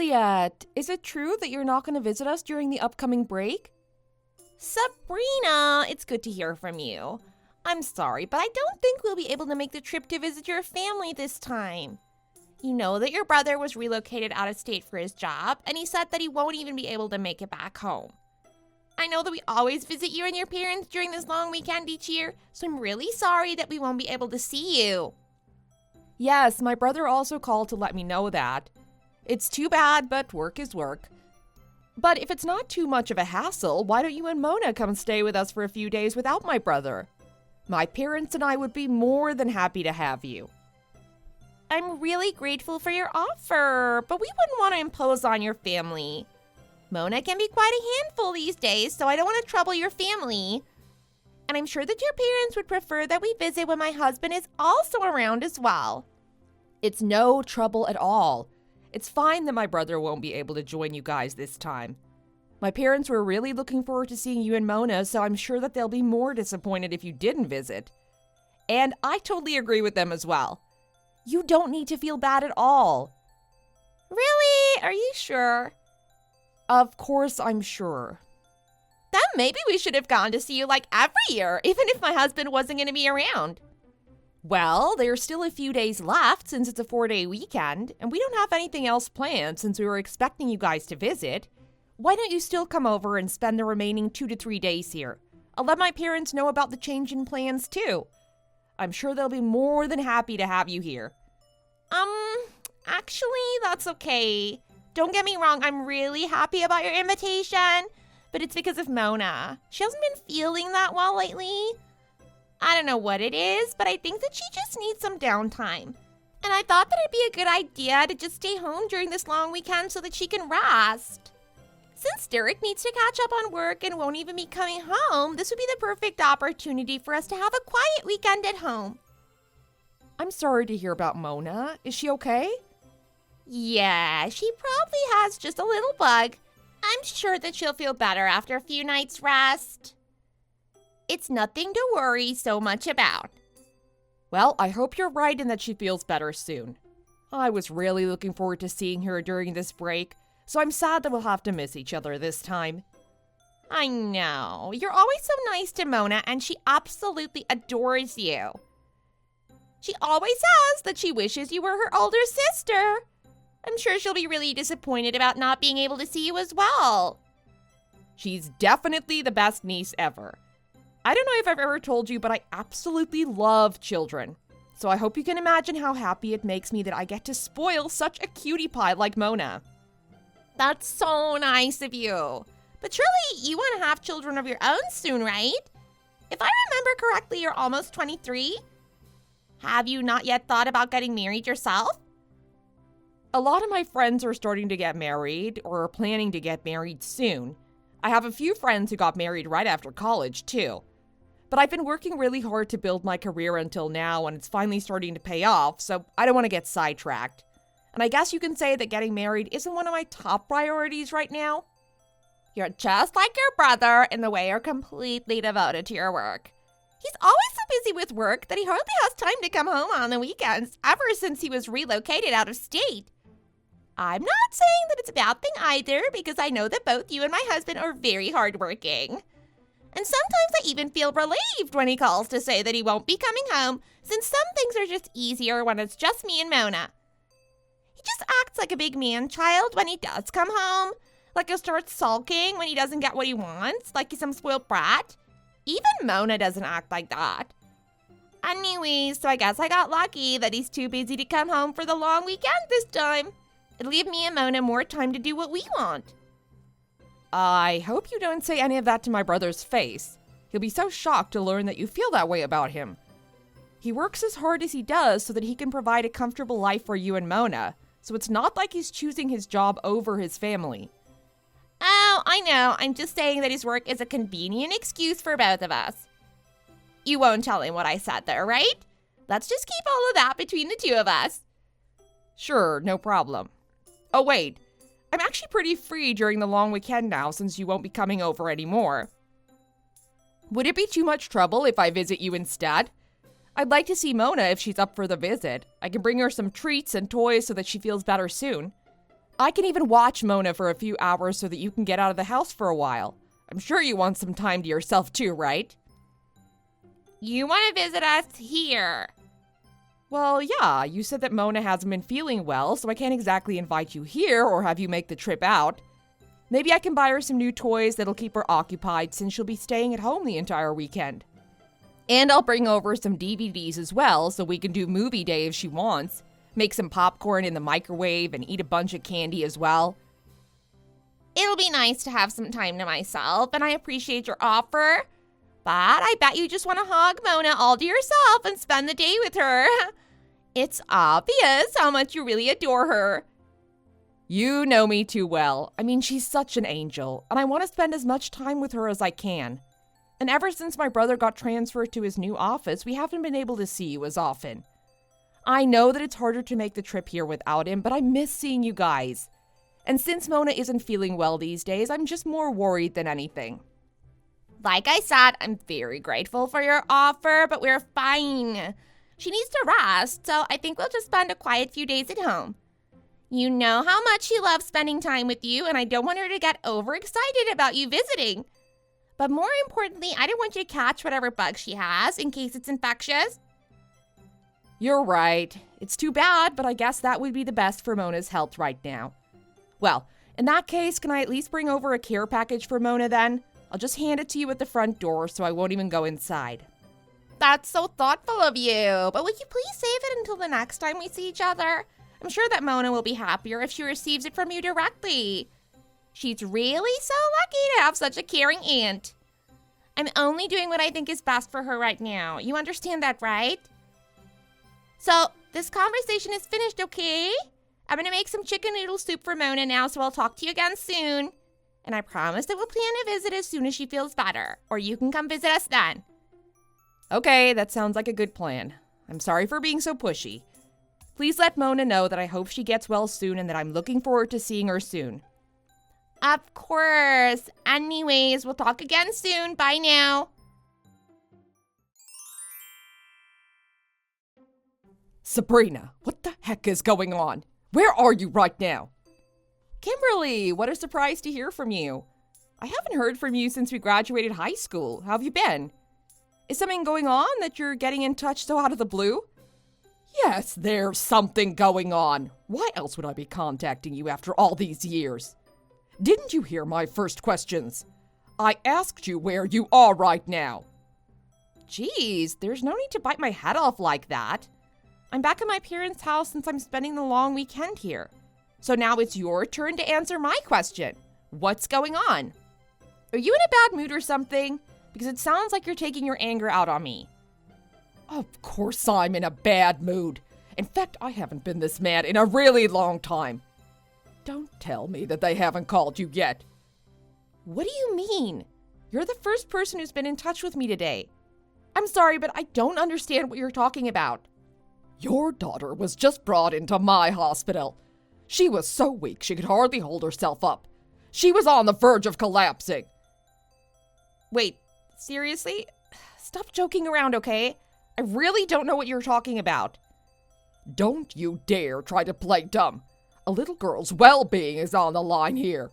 Juliet, is it true that you're not going to visit us during the upcoming break? Sabrina, it's good to hear from you. I'm sorry, but I don't think we'll be able to make the trip to visit your family this time. You know that your brother was relocated out of state for his job, and he said that he won't even be able to make it back home. I know that we always visit you and your parents during this long weekend each year, so I'm really sorry that we won't be able to see you. Yes, my brother also called to let me know that. It's too bad, but work is work. But if it's not too much of a hassle, why don't you and Mona come stay with us for a few days without my brother? My parents and I would be more than happy to have you. I'm really grateful for your offer, but we wouldn't want to impose on your family. Mona can be quite a handful these days, so I don't want to trouble your family. And I'm sure that your parents would prefer that we visit when my husband is also around as well. It's no trouble at all. It's fine that my brother won't be able to join you guys this time. My parents were really looking forward to seeing you and Mona, so I'm sure that they'll be more disappointed if you didn't visit. And I totally agree with them as well. You don't need to feel bad at all. Really? Are you sure? Of course I'm sure. Then maybe we should have gone to see you like every year, even if my husband wasn't going to be around. Well, there's still a few days left since it's a 4-day weekend, and we don't have anything else planned since we were expecting you guys to visit. Why don't you still come over and spend the remaining 2 to 3 days here? I'll let my parents know about the change in plans too. I'm sure they'll be more than happy to have you here. Actually, that's okay. Don't get me wrong, I'm really happy about your invitation, but it's because of Mona. She hasn't been feeling that well lately. I don't know what it is, but I think that she just needs some downtime. And I thought that it'd be a good idea to just stay home during this long weekend so that she can rest. Since Derek needs to catch up on work and won't even be coming home, this would be the perfect opportunity for us to have a quiet weekend at home. I'm sorry to hear about Mona. Is she okay? Yeah, she probably has just a little bug. I'm sure that she'll feel better after a few nights' rest. It's nothing to worry so much about. Well, I hope you're right and that she feels better soon. I was really looking forward to seeing her during this break, so I'm sad that we'll have to miss each other this time. I know. You're always so nice to Mona, and she absolutely adores you. She always says that she wishes you were her older sister. I'm sure she'll be really disappointed about not being able to see you as well. She's definitely the best niece ever. I don't know if I've ever told you, but I absolutely love children. So I hope you can imagine how happy it makes me that I get to spoil such a cutie pie like Mona. That's so nice of you. But surely you want to have children of your own soon, right? If I remember correctly, you're almost 23. Have you not yet thought about getting married yourself? A lot of my friends are starting to get married or are planning to get married soon. I have a few friends who got married right after college, too. But I've been working really hard to build my career until now, and it's finally starting to pay off, so I don't want to get sidetracked. And I guess you can say that getting married isn't one of my top priorities right now. You're just like your brother in the way you're completely devoted to your work. He's always so busy with work that he hardly has time to come home on the weekends ever since he was relocated out of state. I'm not saying that it's a bad thing either, because I know that both you and my husband are very hardworking. And sometimes I even feel relieved when he calls to say that he won't be coming home, since some things are just easier when it's just me and Mona. He just acts like a big man-child when he does come home, like he'll start sulking when he doesn't get what he wants, like he's some spoiled brat. Even Mona doesn't act like that. Anyways, so I guess I got lucky that he's too busy to come home for the long weekend this time. It'll leave me and Mona more time to do what we want. I hope you don't say any of that to my brother's face. He'll be so shocked to learn that you feel that way about him. He works as hard as he does so that he can provide a comfortable life for you and Mona, so it's not like he's choosing his job over his family. Oh, I know. I'm just saying that his work is a convenient excuse for both of us. You won't tell him what I said there, right? Let's just keep all of that between the two of us. Sure, no problem. Oh, wait. I'm actually pretty free during the long weekend now since you won't be coming over anymore. Would it be too much trouble if I visit you instead? I'd like to see Mona if she's up for the visit. I can bring her some treats and toys so that she feels better soon. I can even watch Mona for a few hours so that you can get out of the house for a while. I'm sure you want some time to yourself too, right? You want to visit us here? Well, yeah, you said that Mona hasn't been feeling well, so I can't exactly invite you here or have you make the trip out. Maybe I can buy her some new toys that'll keep her occupied since she'll be staying at home the entire weekend. And I'll bring over some DVDs as well so we can do movie day if she wants. Make some popcorn in the microwave and eat a bunch of candy as well. It'll be nice to have some time to myself, and I appreciate your offer. But I bet you just want to hug Mona all to yourself and spend the day with her. It's obvious how much you really adore her. You know me too well. I mean, she's such an angel, and I want to spend as much time with her as I can. And ever since my brother got transferred to his new office, we haven't been able to see you as often. I know that it's harder to make the trip here without him, but I miss seeing you guys. And since Mona isn't feeling well these days, I'm just more worried than anything. Like I said, I'm very grateful for your offer, but we're fine. She needs to rest, so I think we'll just spend a quiet few days at home. You know how much she loves spending time with you, and I don't want her to get overexcited about you visiting. But more importantly, I don't want you to catch whatever bug she has in case it's infectious. You're right. It's too bad, but I guess that would be the best for Mona's health right now. Well, in that case, can I at least bring over a care package for Mona then? I'll just hand it to you at the front door so I won't even go inside. That's so thoughtful of you, but would you please save it until the next time we see each other? I'm sure that Mona will be happier if she receives it from you directly. She's really so lucky to have such a caring aunt. I'm only doing what I think is best for her right now. You understand that, right? So, this conversation is finished, okay? I'm gonna make some chicken noodle soup for Mona now, so I'll talk to you again soon. And I promise that we'll plan a visit as soon as she feels better, or you can come visit us then. Okay, that sounds like a good plan. I'm sorry for being so pushy. Please let Mona know that I hope she gets well soon and that I'm looking forward to seeing her soon. Of course. Anyways, we'll talk again soon. Bye now. Sabrina, what the heck is going on? Where are you right now? Kimberly, what a surprise to hear from you. I haven't heard from you since we graduated high school. How have you been? Is something going on that you're getting in touch so out of the blue? Yes, there's something going on. Why else would I be contacting you after all these years? Didn't you hear my first questions? I asked you where you are right now. Geez, there's no need to bite my head off like that. I'm back at my parents' house since I'm spending the long weekend here. So now it's your turn to answer my question. What's going on? Are you in a bad mood or something? Because it sounds like you're taking your anger out on me. Of course I'm in a bad mood. In fact, I haven't been this mad in a really long time. Don't tell me that they haven't called you yet. What do you mean? You're the first person who's been in touch with me today. I'm sorry, but I don't understand what you're talking about. Your daughter was just brought into my hospital. She was so weak she could hardly hold herself up. She was on the verge of collapsing. Wait, seriously? Stop joking around, okay? I really don't know what you're talking about. Don't you dare try to play dumb. A little girl's well-being is on the line here.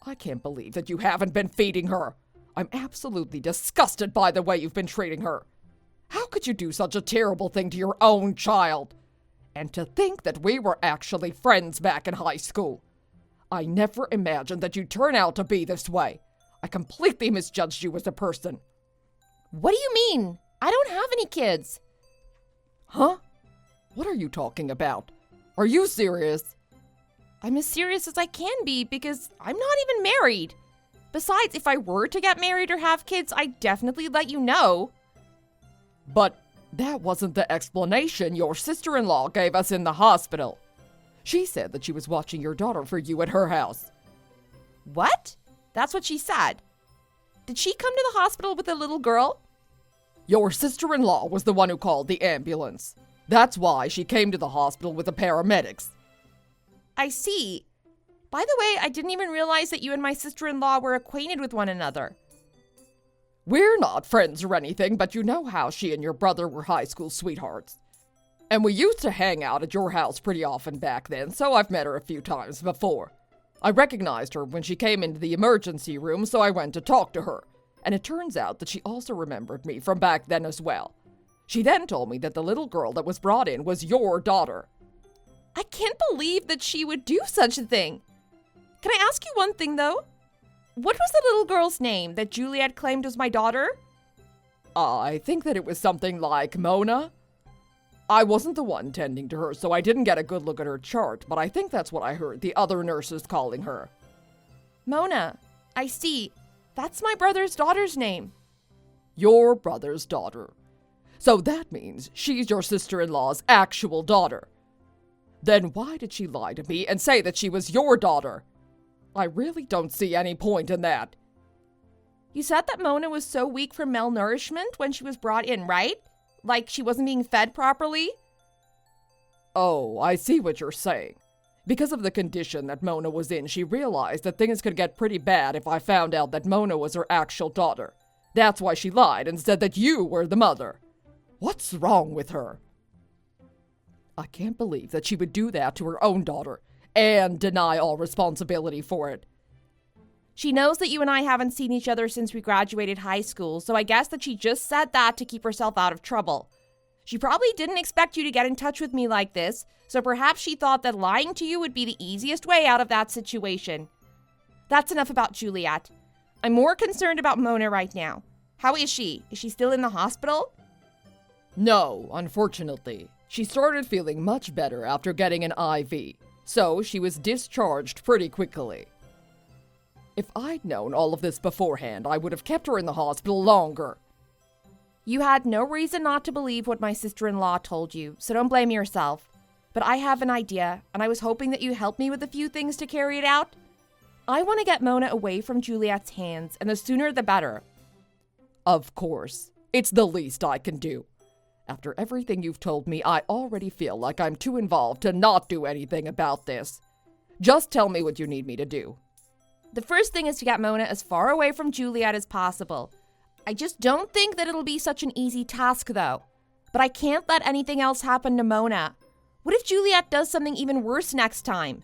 I can't believe that you haven't been feeding her. I'm absolutely disgusted by the way you've been treating her. How could you do such a terrible thing to your own child? And to think that we were actually friends back in high school. I never imagined that you'd turn out to be this way. I completely misjudged you as a person. What do you mean? I don't have any kids. Huh? What are you talking about? Are you serious? I'm as serious as I can be because I'm not even married. Besides, if I were to get married or have kids, I'd definitely let you know. But that wasn't the explanation your sister-in-law gave us in the hospital. She said that she was watching your daughter for you at her house. What? That's what she said. Did she come to the hospital with a little girl? Your sister-in-law was the one who called the ambulance. That's why she came to the hospital with the paramedics. I see. By the way, I didn't even realize that you and my sister-in-law were acquainted with one another. We're not friends or anything, but you know how she and your brother were high school sweethearts. And we used to hang out at your house pretty often back then, so I've met her a few times before. I recognized her when she came into the emergency room, so I went to talk to her. And it turns out that she also remembered me from back then as well. She then told me that the little girl that was brought in was your daughter. I can't believe that she would do such a thing. Can I ask you one thing, though? What was the little girl's name that Juliet claimed was my daughter? I think that it was something like Mona. I wasn't the one tending to her, so I didn't get a good look at her chart, but I think that's what I heard the other nurses calling her. Mona. I see. That's my brother's daughter's name. Your brother's daughter. So that means she's your sister-in-law's actual daughter. Then why did she lie to me and say that she was your daughter? I really don't see any point in that. You said that Mona was so weak from malnourishment when she was brought in, right? Like she wasn't being fed properly? Oh, I see what you're saying. Because of the condition that Mona was in, she realized that things could get pretty bad if I found out that Mona was her actual daughter. That's why she lied and said that you were the mother. What's wrong with her? I can't believe that she would do that to her own daughter and deny all responsibility for it. She knows that you and I haven't seen each other since we graduated high school, so I guess that she just said that to keep herself out of trouble. She probably didn't expect you to get in touch with me like this, so perhaps she thought that lying to you would be the easiest way out of that situation. That's enough about Juliet. I'm more concerned about Mona right now. How is she? Is she still in the hospital? No, unfortunately. She started feeling much better after getting an IV, so she was discharged pretty quickly. If I'd known all of this beforehand, I would have kept her in the hospital longer. You had no reason not to believe what my sister-in-law told you, so don't blame yourself. But I have an idea, and I was hoping that you'd help me with a few things to carry it out. I want to get Mona away from Juliet's hands, and the sooner the better. Of course. It's the least I can do. After everything you've told me, I already feel like I'm too involved to not do anything about this. Just tell me what you need me to do. The first thing is to get Mona as far away from Juliet as possible. I just don't think that it'll be such an easy task, though. But I can't let anything else happen to Mona. What if Juliet does something even worse next time?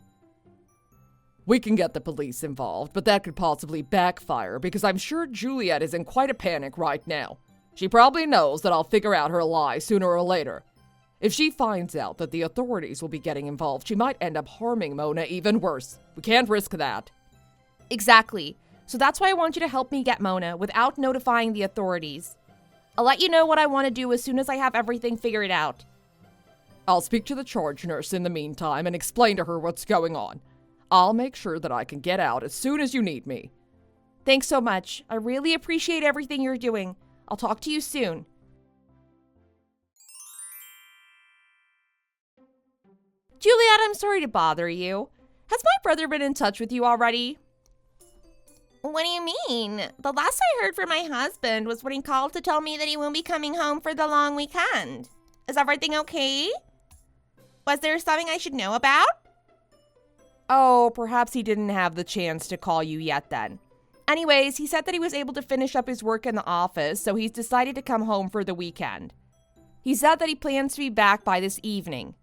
We can get the police involved, but that could possibly backfire because I'm sure Juliet is in quite a panic right now. She probably knows that I'll figure out her lie sooner or later. If she finds out that the authorities will be getting involved, she might end up harming Mona even worse. We can't risk that. Exactly. So that's why I want you to help me get Mona without notifying the authorities. I'll let you know what I want to do as soon as I have everything figured out. I'll speak to the charge nurse in the meantime and explain to her what's going on. I'll make sure that I can get out as soon as you need me. Thanks so much. I really appreciate everything you're doing. I'll talk to you soon. Juliet, I'm sorry to bother you. Has my brother been in touch with you already? What do you mean? The last I heard from my husband was when he called to tell me that he won't be coming home for the long weekend. Is everything okay? Was there something I should know about? Oh, perhaps he didn't have the chance to call you yet then. Anyways, he said that he was able to finish up his work in the office, so he's decided to come home for the weekend. He said that he plans to be back by this evening.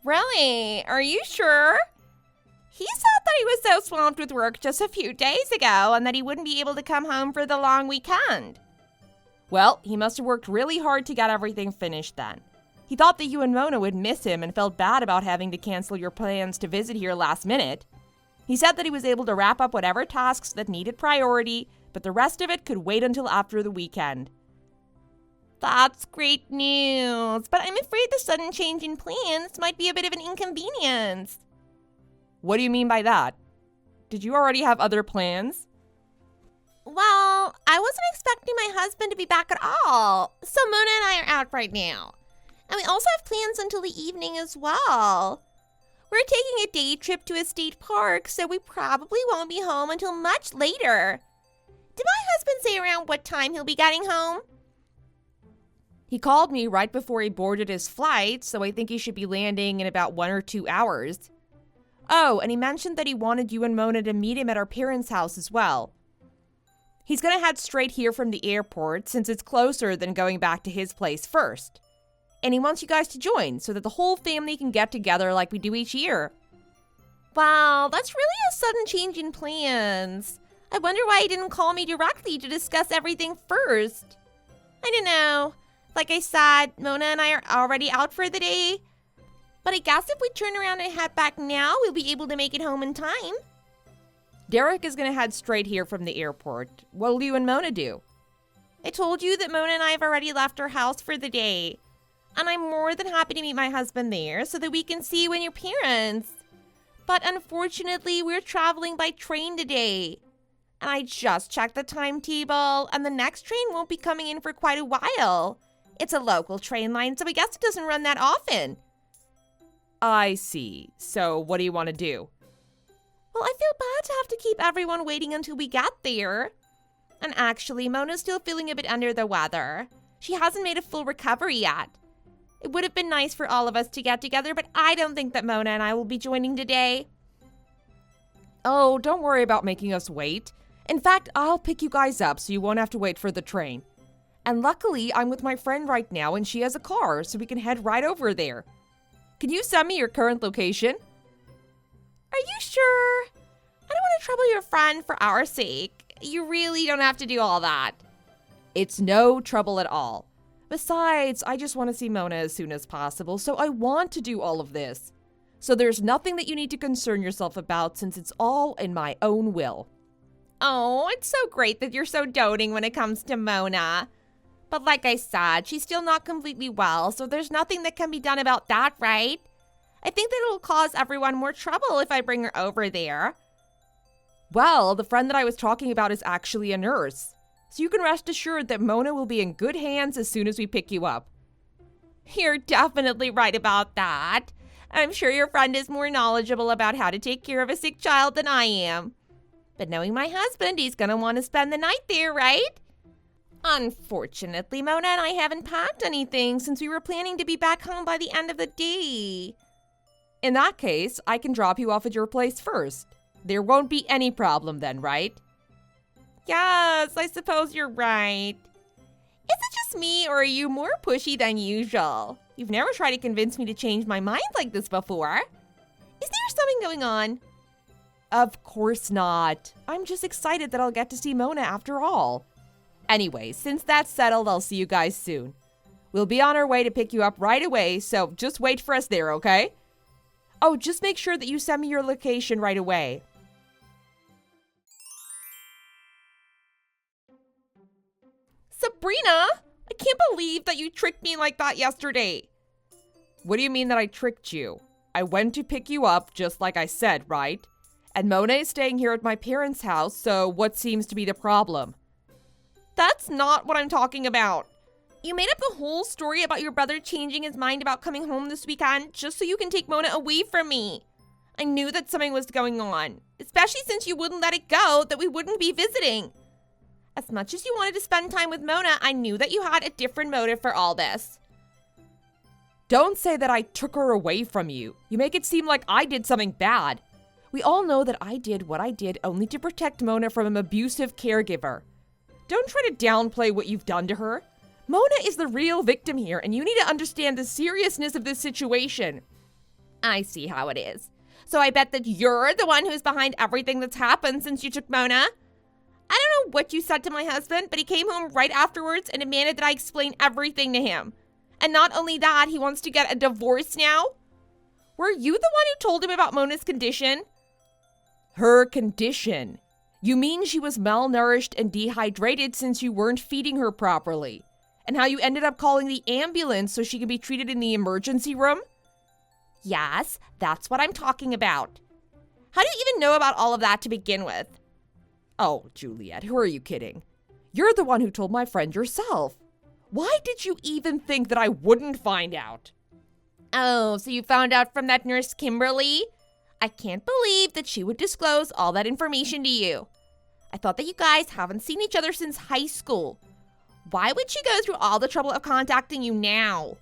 Really? Are you sure? He said that he was so swamped with work just a few days ago and that he wouldn't be able to come home for the long weekend. Well, he must have worked really hard to get everything finished then. He thought that you and Mona would miss him and felt bad about having to cancel your plans to visit here last minute. He said that he was able to wrap up whatever tasks that needed priority, but the rest of it could wait until after the weekend. That's great news, but I'm afraid the sudden change in plans might be a bit of an inconvenience. What do you mean by that? Did you already have other plans? Well, I wasn't expecting my husband to be back at all, so Mona and I are out right now. And we also have plans until the evening as well. We're taking a day trip to a state park, so we probably won't be home until much later. Did my husband say around what time he'll be getting home? He called me right before he boarded his flight, so I think he should be landing in about 1 or 2 hours. Oh, and he mentioned that he wanted you and Mona to meet him at our parents' house as well. He's gonna head straight here from the airport since it's closer than going back to his place first. And he wants you guys to join so that the whole family can get together like we do each year. Wow, that's really a sudden change in plans. I wonder why he didn't call me directly to discuss everything first. I don't know. Like I said, Mona and I are already out for the day. But I guess if we turn around and head back now, we'll be able to make it home in time. Derek is going to head straight here from the airport. What'll you and Mona do? I told you that Mona and I have already left our house for the day. And I'm more than happy to meet my husband there so that we can see you and your parents. But unfortunately, we're traveling by train today. And I just checked the timetable, and the next train won't be coming in for quite a while. It's a local train line, so I guess it doesn't run that often. I see. So what do you want to do? Well, I feel bad to have to keep everyone waiting until we get there. And actually, Mona's still feeling a bit under the weather. She hasn't made a full recovery yet. It would have been nice for all of us to get together, but I don't think that Mona and I will be joining today. Oh, don't worry about making us wait. In fact, I'll pick you guys up so you won't have to wait for the train. And luckily, I'm with my friend right now and she has a car, so we can head right over there. Can you send me your current location? Are you sure? I don't want to trouble your friend for our sake. You really don't have to do all that. It's no trouble at all. Besides, I just want to see Mona as soon as possible, so I want to do all of this. So there's nothing that you need to concern yourself about since it's all in my own will. Oh, it's so great that you're so doting when it comes to Mona. But like I said, she's still not completely well, so there's nothing that can be done about that, right? I think that it'll cause everyone more trouble if I bring her over there. Well, the friend that I was talking about is actually a nurse. So you can rest assured that Mona will be in good hands as soon as we pick you up. You're definitely right about that. I'm sure your friend is more knowledgeable about how to take care of a sick child than I am. But knowing my husband, he's going to want to spend the night there, right? Unfortunately, Mona and I haven't packed anything since we were planning to be back home by the end of the day. In that case, I can drop you off at your place first. There won't be any problem then, right? Yes, I suppose you're right. Is it just me, or are you more pushy than usual? You've never tried to convince me to change my mind like this before. Is there something going on? Of course not. I'm just excited that I'll get to see Mona after all. Anyway, since that's settled, I'll see you guys soon. We'll be on our way to pick you up right away, so just wait for us there, okay? Oh, just make sure that you send me your location right away. Sabrina, I can't believe that you tricked me like that yesterday. What do you mean that I tricked you? I went to pick you up just like I said, right? And Mona is staying here at my parents' house, so what seems to be the problem? That's not what I'm talking about. You made up the whole story about your brother changing his mind about coming home this weekend just so you can take Mona away from me. I knew that something was going on, especially since you wouldn't let it go that we wouldn't be visiting. As much as you wanted to spend time with Mona, I knew that you had a different motive for all this. Don't say that I took her away from you. You make it seem like I did something bad. We all know that I did what I did only to protect Mona from an abusive caregiver. Don't try to downplay what you've done to her. Mona is the real victim here, and you need to understand the seriousness of this situation. I see how it is. So I bet that you're the one who's behind everything that's happened since you took Mona. I don't know what you said to my husband, but he came home right afterwards and demanded that I explain everything to him. And not only that, he wants to get a divorce now. Were you the one who told him about Mona's condition? Her condition? You mean she was malnourished and dehydrated since you weren't feeding her properly? And how you ended up calling the ambulance so she can be treated in the emergency room? Yes, that's what I'm talking about. How do you even know about all of that to begin with? Oh, Juliet, who are you kidding? You're the one who told my friend yourself. Why did you even think that I wouldn't find out? Oh, so you found out from that nurse Kimberly? I can't believe that she would disclose all that information to you. I thought that you guys haven't seen each other since high school. Why would she go through all the trouble of contacting you now?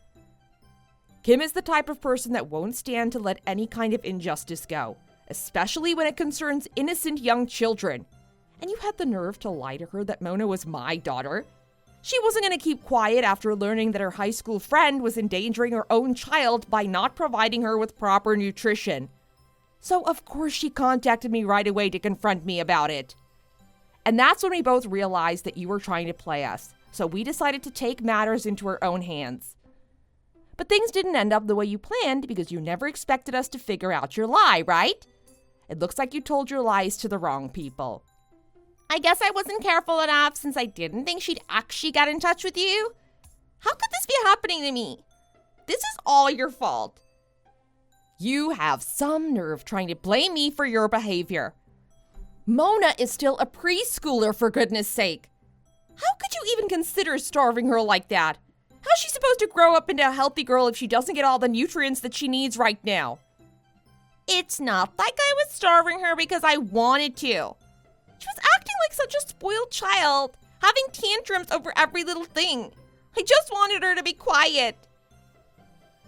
Kim is the type of person that won't stand to let any kind of injustice go, especially when it concerns innocent young children. And you had the nerve to lie to her that Mona was my daughter? She wasn't going to keep quiet after learning that her high school friend was endangering her own child by not providing her with proper nutrition. So of course she contacted me right away to confront me about it. And that's when we both realized that you were trying to play us. So we decided to take matters into our own hands. But things didn't end up the way you planned because you never expected us to figure out your lie, right? It looks like you told your lies to the wrong people. I guess I wasn't careful enough since I didn't think she'd actually get in touch with you. How could this be happening to me? This is all your fault. You have some nerve trying to blame me for your behavior. Mona is still a preschooler, for goodness sake. How could you even consider starving her like that? How's she supposed to grow up into a healthy girl if she doesn't get all the nutrients that she needs right now? It's not like I was starving her because I wanted to. She was acting like such a spoiled child, having tantrums over every little thing. I just wanted her to be quiet.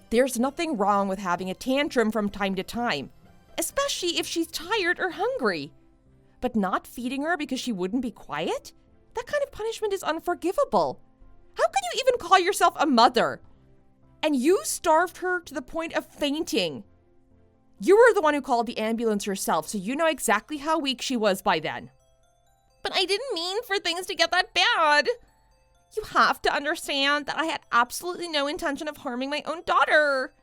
There's nothing wrong with having a tantrum from time to time, especially if she's tired or hungry. But not feeding her because she wouldn't be quiet? That kind of punishment is unforgivable. How can you even call yourself a mother? And you starved her to the point of fainting. You were the one who called the ambulance yourself, so you know exactly how weak she was by then. But I didn't mean for things to get that bad. You have to understand that I had absolutely no intention of harming my own daughter.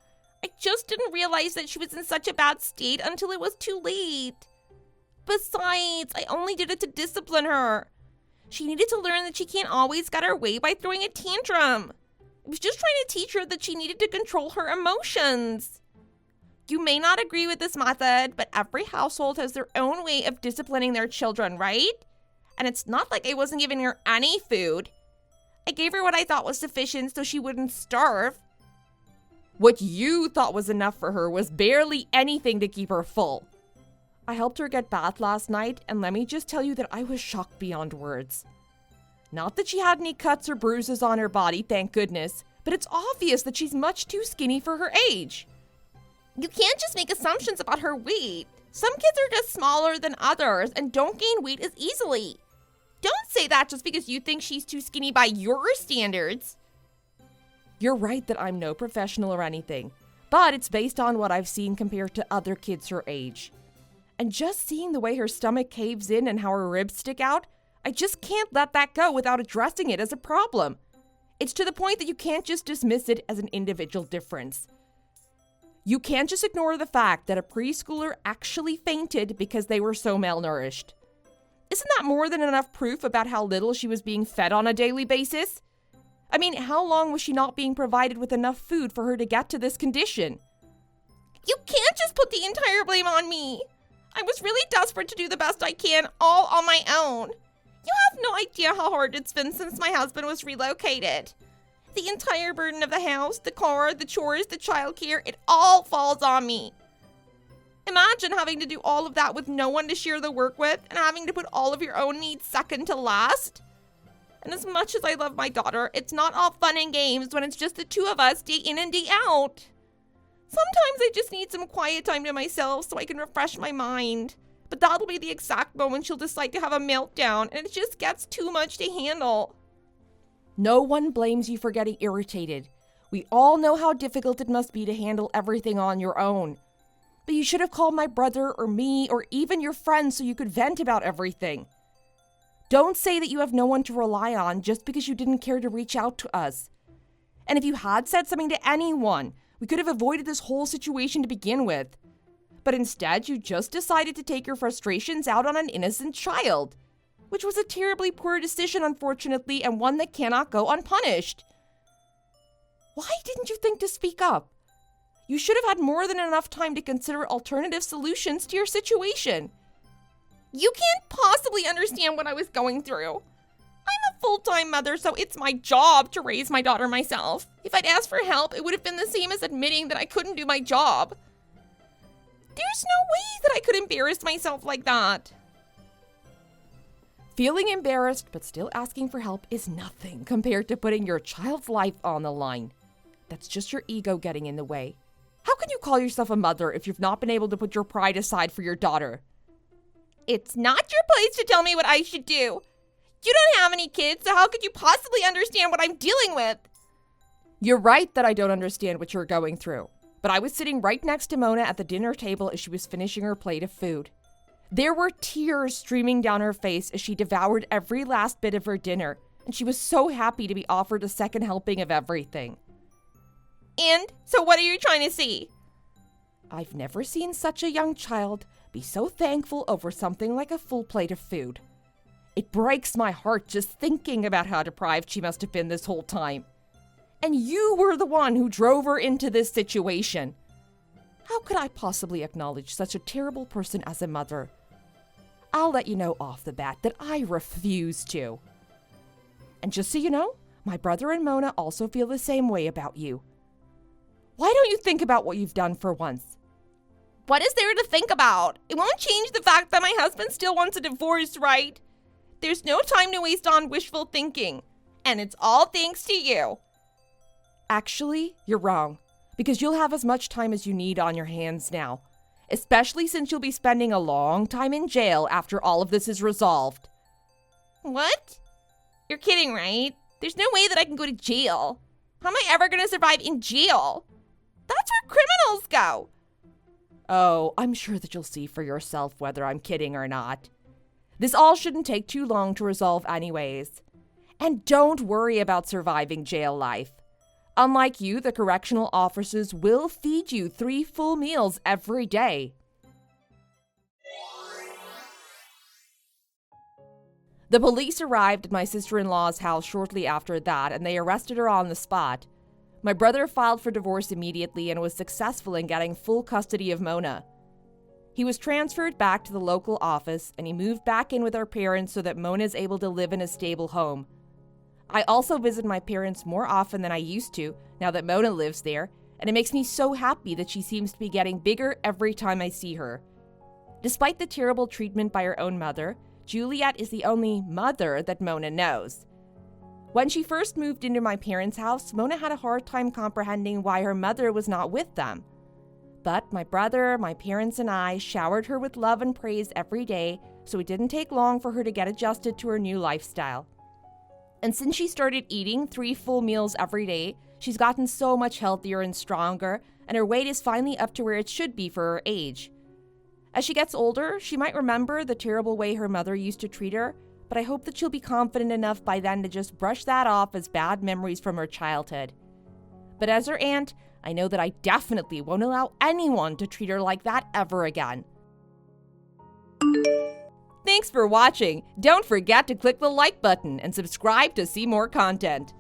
I just didn't realize that she was in such a bad state until it was too late. Besides, I only did it to discipline her. She needed to learn that she can't always get her way by throwing a tantrum. I was just trying to teach her that she needed to control her emotions. You may not agree with this method, but every household has their own way of disciplining their children, right? And it's not like I wasn't giving her any food. I gave her what I thought was sufficient so she wouldn't starve. What you thought was enough for her was barely anything to keep her full. I helped her get bath last night, and let me just tell you that I was shocked beyond words. Not that she had any cuts or bruises on her body, thank goodness, but it's obvious that she's much too skinny for her age. You can't just make assumptions about her weight. Some kids are just smaller than others and don't gain weight as easily. Don't say that just because you think she's too skinny by your standards. You're right that I'm no professional or anything, but it's based on what I've seen compared to other kids her age. And just seeing the way her stomach caves in and how her ribs stick out, I just can't let that go without addressing it as a problem. It's to the point that you can't just dismiss it as an individual difference. You can't just ignore the fact that a preschooler actually fainted because they were so malnourished. Isn't that more than enough proof about how little she was being fed on a daily basis? I mean, how long was she not being provided with enough food for her to get to this condition? You can't just put the entire blame on me. I was really desperate to do the best I can all on my own. You have no idea how hard it's been since my husband was relocated. The entire burden of the house, the car, the chores, the childcare, it all falls on me. Imagine having to do all of that with no one to share the work with and having to put all of your own needs second to last. And as much as I love my daughter, it's not all fun and games when it's just the two of us day in and day out. Sometimes I just need some quiet time to myself so I can refresh my mind. But that'll be the exact moment she'll decide to have a meltdown and it just gets too much to handle. No one blames you for getting irritated. We all know how difficult it must be to handle everything on your own. But you should have called my brother or me or even your friends so you could vent about everything. Don't say that you have no one to rely on just because you didn't care to reach out to us. And if you had said something to anyone, we could have avoided this whole situation to begin with. But instead, you just decided to take your frustrations out on an innocent child, which was a terribly poor decision, unfortunately, and one that cannot go unpunished. Why didn't you think to speak up? You should have had more than enough time to consider alternative solutions to your situation. You can't possibly understand what I was going through. I'm a full-time mother, so it's my job to raise my daughter myself. If I'd asked for help, it would have been the same as admitting that I couldn't do my job. There's no way that I could embarrass myself like that. Feeling embarrassed but still asking for help is nothing compared to putting your child's life on the line. That's just your ego getting in the way. How can you call yourself a mother if you've not been able to put your pride aside for your daughter? It's not your place to tell me what I should do. You don't have any kids, so how could you possibly understand what I'm dealing with? You're right that I don't understand what you're going through, but I was sitting right next to Mona at the dinner table as she was finishing her plate of food. There were tears streaming down her face as she devoured every last bit of her dinner, and she was so happy to be offered a second helping of everything. And so what are you trying to say? I've never seen such a young child be so thankful over something like a full plate of food. It breaks my heart just thinking about how deprived she must have been this whole time. And you were the one who drove her into this situation. How could I possibly acknowledge such a terrible person as a mother? I'll let you know off the bat that I refuse to. And just so you know, my brother and Mona also feel the same way about you. Why don't you think about what you've done for once? What is there to think about? It won't change the fact that my husband still wants a divorce, right? There's no time to waste on wishful thinking. And it's all thanks to you. Actually, you're wrong, because you'll have as much time as you need on your hands now, especially since you'll be spending a long time in jail after all of this is resolved. What? You're kidding, right? There's no way that I can go to jail. How am I ever going to survive in jail? That's where criminals go. Oh, I'm sure that you'll see for yourself whether I'm kidding or not. This all shouldn't take too long to resolve anyways. And don't worry about surviving jail life. Unlike you, the correctional officers will feed you 3 full meals every day. The police arrived at my sister-in-law's house shortly after that, and they arrested her on the spot. My brother filed for divorce immediately and was successful in getting full custody of Mona. He was transferred back to the local office, and he moved back in with our parents so that Mona is able to live in a stable home. I also visit my parents more often than I used to, now that Mona lives there, and it makes me so happy that she seems to be getting bigger every time I see her. Despite the terrible treatment by her own mother, Juliet is the only mother that Mona knows. When she first moved into my parents' house, Mona had a hard time comprehending why her mother was not with them. But my brother, my parents, and I showered her with love and praise every day, so it didn't take long for her to get adjusted to her new lifestyle. And since she started eating 3 full meals every day, she's gotten so much healthier and stronger, and her weight is finally up to where it should be for her age. As she gets older, she might remember the terrible way her mother used to treat her, but I hope that she'll be confident enough by then to just brush that off as bad memories from her childhood. But as her aunt, I know that I definitely won't allow anyone to treat her like that ever again. Thanks for watching. Don't forget to click the like button and subscribe to see more content.